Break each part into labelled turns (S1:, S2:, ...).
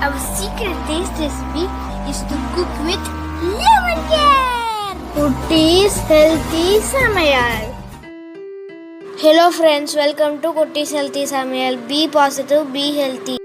S1: Our secret taste recipe is to cook with lemon care. Kutties healthy Samayal. Hello friends, welcome to Kutties healthy Samayal. Be positive, be healthy.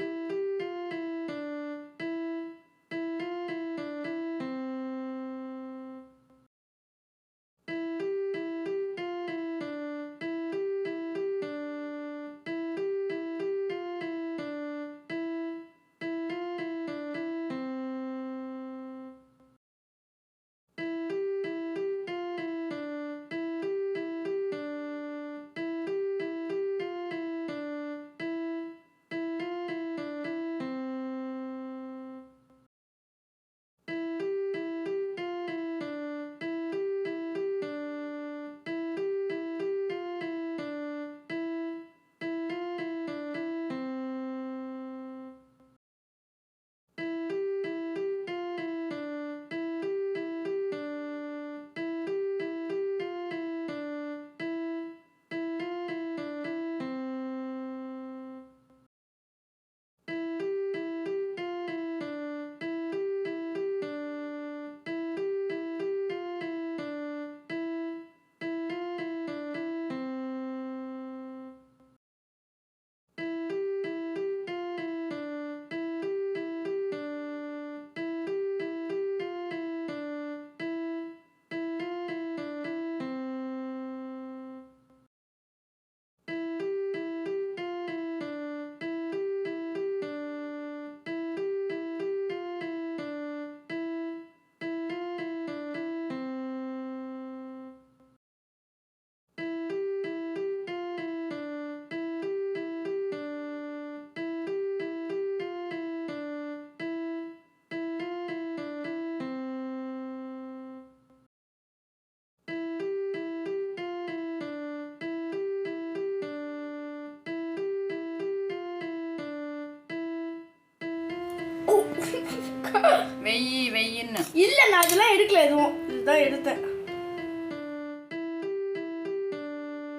S2: வெயின்னு
S3: இல்லை, நான் அதெல்லாம் எடுக்கல, எதுவும் இதுதான் எடுத்தேன்.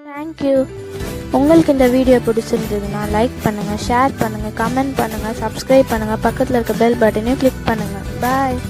S4: Thank you. உங்களுக்கு இந்த வீடியோ பிடிச்சிருந்ததுன்னா லைக் பண்ணுங்கள், ஷேர் பண்ணுங்கள், கமெண்ட் பண்ணுங்கள், சப்ஸ்கிரைப் பண்ணுங்கள், பக்கத்தில் இருக்க பெல் பட்டனையும் கிளிக் பண்ணுங்கள். பாய்.